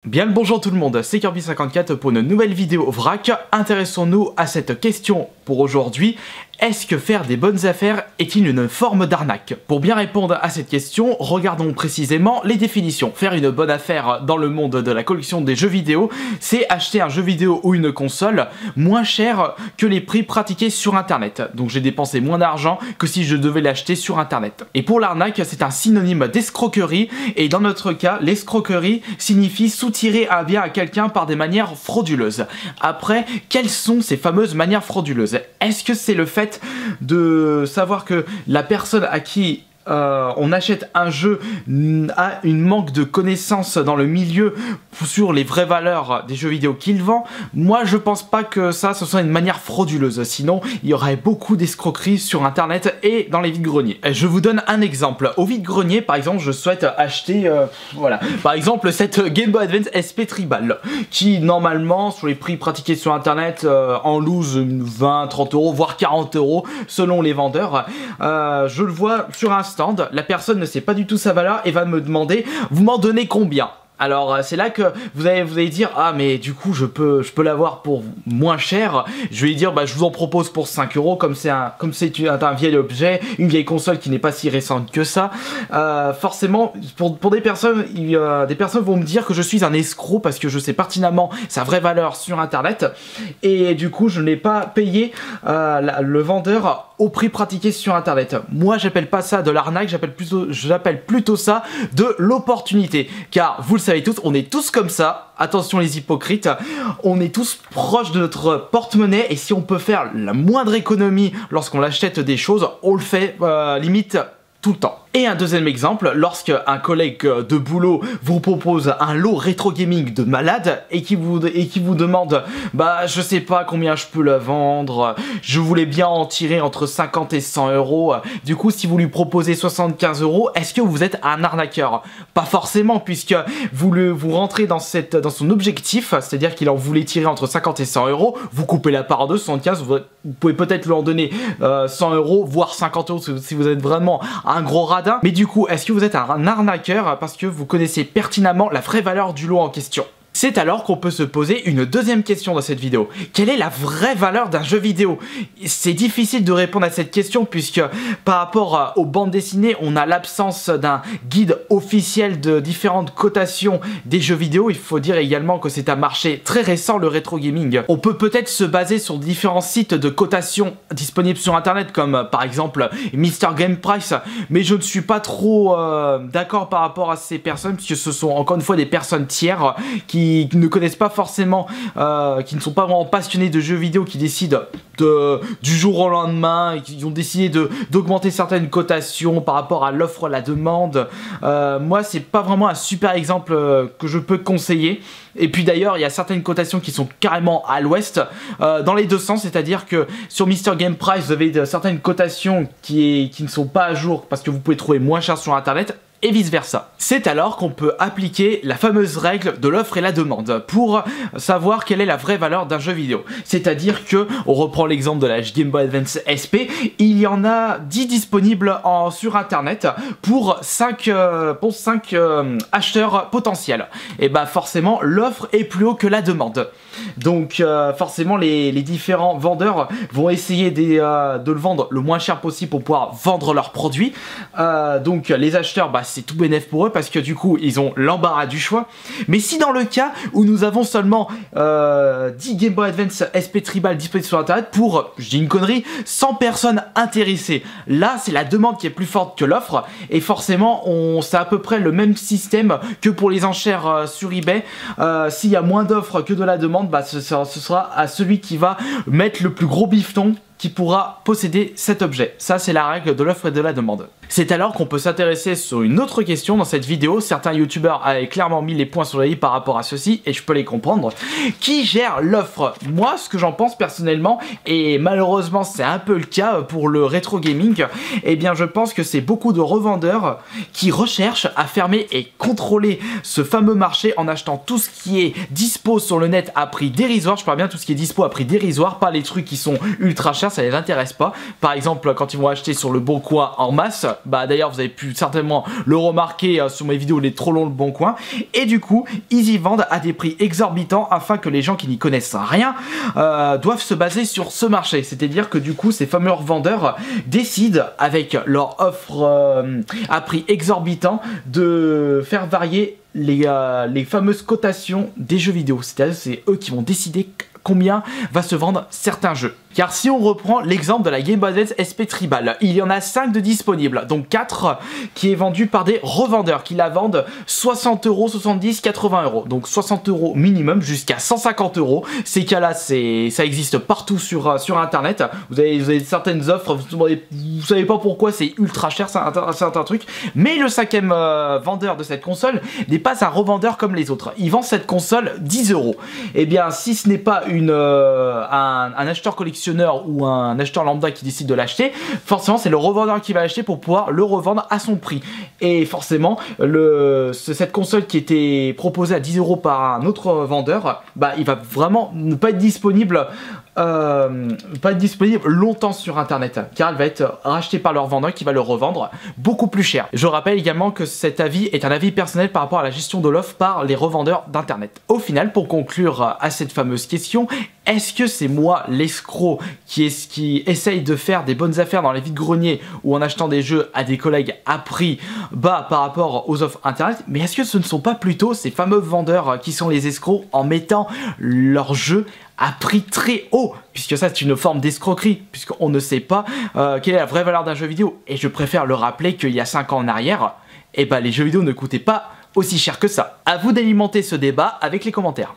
Bien le bonjour tout le monde, c'est Kirby54 pour une nouvelle vidéo vrac. Intéressons-nous à cette question pour aujourd'hui. Est-ce que faire des bonnes affaires est-il une forme d'arnaque? Pour bien répondre à cette question, regardons précisément les définitions. Faire une bonne affaire dans le monde de la collection des jeux vidéo, c'est acheter un jeu vidéo ou une console moins cher que les prix pratiqués sur internet. Donc j'ai dépensé moins d'argent que si je devais l'acheter sur internet. Et pour l'arnaque, c'est un synonyme d'escroquerie, et dans notre cas, l'escroquerie signifie soutirer un bien à quelqu'un par des manières frauduleuses. Après, quelles sont ces fameuses manières frauduleuses? Est-ce que c'est le fait de savoir que la personne à qui on achète un jeu a une manque de connaissances dans le milieu sur les vraies valeurs des jeux vidéo qu'il vend? Moi je pense pas que ça ce soit une manière frauduleuse, sinon il y aurait beaucoup d'escroqueries sur internet et dans les vides-greniers. Je vous donne un exemple. Au vide-grenier par exemple, je souhaite acheter voilà, par exemple cette Game Boy Advance SP Tribal qui normalement sur les prix pratiqués sur internet en loose 20, 30 euros voire 40 euros selon les vendeurs. Je le vois sur un stand, la personne ne sait pas du tout sa valeur et va me demander « vous m'en donnez combien ?» Alors c'est là que vous allez dire ah mais du coup je peux l'avoir pour moins cher. Je vais lui dire bah je vous en propose pour 5 euros comme c'est un vieil objet, une vieille console qui n'est pas si récente que ça. Forcément pour des personnes vont me dire que je suis un escroc parce que je sais pertinemment sa vraie valeur sur internet et du coup je n'ai pas payé le vendeur au prix pratiqué sur internet. Moi j'appelle pas ça de l'arnaque, j'appelle plutôt ça de l'opportunité, car vous le savez tous, on est tous comme ça, attention les hypocrites, on est tous proches de notre porte-monnaie et si on peut faire la moindre économie lorsqu'on achète des choses, on le fait limite tout le temps. Et un deuxième exemple, lorsque un collègue de boulot vous propose un lot rétro gaming de malade et qui vous demande bah je sais pas combien je peux la vendre, je voulais bien en tirer entre 50 et 100 euros, du coup si vous lui proposez 75 euros, est-ce que vous êtes un arnaqueur? Pas forcément, puisque vous rentrez dans son objectif, c'est-à-dire qu'il en voulait tirer entre 50 et 100 euros, vous coupez la part en deux, 75, vous pouvez peut-être lui en donner 100 euros, voire 50 euros si vous êtes vraiment un gros radin. Mais du coup, est-ce que vous êtes un arnaqueur parce que vous connaissez pertinemment la vraie valeur du lot en question? C'est alors qu'on peut se poser une deuxième question dans cette vidéo. Quelle est la vraie valeur d'un jeu vidéo? C'est difficile de répondre à cette question puisque par rapport aux bandes dessinées, on a l'absence d'un guide officiel de différentes cotations des jeux vidéo. Il faut dire également que c'est un marché très récent, le rétro gaming. On peut peut-être se baser sur différents sites de cotation disponibles sur internet comme par exemple Mr Game Price, mais je ne suis pas trop d'accord par rapport à ces personnes puisque ce sont encore une fois des personnes tiers qui ne connaissent pas forcément, qui ne sont pas vraiment passionnés de jeux vidéo, qui décident du jour au lendemain et qui ont décidé d'augmenter certaines cotations par rapport à l'offre, à la demande. Moi c'est pas vraiment un super exemple que je peux conseiller. Et puis d'ailleurs il y a certaines cotations qui sont carrément à l'ouest dans les deux sens, c'est à dire que sur Mr Game Price vous avez certaines cotations qui ne sont pas à jour parce que vous pouvez trouver moins cher sur internet et vice versa. C'est alors qu'on peut appliquer la fameuse règle de l'offre et la demande pour savoir quelle est la vraie valeur d'un jeu vidéo. C'est-à-dire que, on reprend l'exemple de la Game Boy Advance SP, il y en a 10 disponibles sur internet pour 5 acheteurs potentiels. Et bah forcément l'offre est plus haut que la demande. Donc forcément les différents vendeurs vont essayer de le vendre le moins cher possible pour pouvoir vendre leurs produits. Donc les acheteurs, bah, c'est tout bénef pour eux parce que du coup ils ont l'embarras du choix. Mais si dans le cas où nous avons seulement 10 Game Boy Advance SP Tribal disponibles sur internet pour, je dis une connerie, 100 personnes intéressées, là c'est la demande qui est plus forte que l'offre et forcément c'est à peu près le même système que pour les enchères sur eBay. S'il y a moins d'offres que de la demande, bah, ce sera à celui qui va mettre le plus gros bifton qui pourra posséder cet objet. Ça c'est la règle de l'offre et de la demande. C'est alors qu'on peut s'intéresser sur une autre question dans cette vidéo. Certains youtubeurs avaient clairement mis les points sur les i par rapport à ceci et je peux les comprendre. Qui gère l'offre? Moi ce que j'en pense personnellement, et malheureusement c'est un peu le cas pour le rétro gaming, eh bien je pense que c'est beaucoup de revendeurs qui recherchent à fermer et contrôler ce fameux marché en achetant tout ce qui est dispo sur le net à prix dérisoire. Je parle bien de tout ce qui est dispo à prix dérisoire, pas les trucs qui sont ultra chers. cher, ça les intéresse pas. Par exemple, quand ils vont acheter sur le Bon Coin en masse, bah d'ailleurs vous avez pu certainement le remarquer sur mes vidéos les trop longs le Bon Coin, et du coup ils y vendent à des prix exorbitants afin que les gens qui n'y connaissent rien doivent se baser sur ce marché. C'est-à-dire que du coup ces fameux revendeurs décident avec leur offre à prix exorbitant de faire varier les fameuses cotations des jeux vidéo. C'est-à-dire c'est eux qui vont décider combien va se vendre certains jeux. Car si on reprend l'exemple de la Game Boy Advance SP Tribal, il y en a 5 de disponibles, donc 4 qui est vendu par des revendeurs qui la vendent 60 €, 70, 80 €. Donc 60 € minimum jusqu'à 150 €. Ces cas-là, ça existe partout sur internet. Vous avez certaines offres, vous savez pas pourquoi, c'est ultra cher, c'est un truc. Mais le 5e vendeur de cette console n'est pas un revendeur comme les autres. Il vend cette console 10 €. Et bien, si ce n'est pas un acheteur collectionneur ou un acheteur lambda qui décide de l'acheter, forcément c'est le revendeur qui va l'acheter pour pouvoir le revendre à son prix. Et forcément cette console qui était proposée à 10 € par un autre vendeur, bah il va vraiment ne pas être disponible longtemps sur internet, car elle va être rachetée par leur vendeur qui va le revendre beaucoup plus cher. Je rappelle également que cet avis est un avis personnel par rapport à la gestion de l'offre par les revendeurs d'internet. Au final, pour conclure à cette fameuse question, est-ce que c'est moi l'escroc qui essaye de faire des bonnes affaires dans les vides-greniers ou en achetant des jeux à des collègues à prix bas par rapport aux offres internet? Mais est-ce que ce ne sont pas plutôt ces fameux vendeurs qui sont les escrocs en mettant leurs jeux à prix très haut, puisque ça c'est une forme d'escroquerie, puisqu'on ne sait pas quelle est la vraie valeur d'un jeu vidéo. Et je préfère le rappeler qu'il y a 5 ans en arrière, eh ben, les jeux vidéo ne coûtaient pas aussi cher que ça. À vous d'alimenter ce débat avec les commentaires.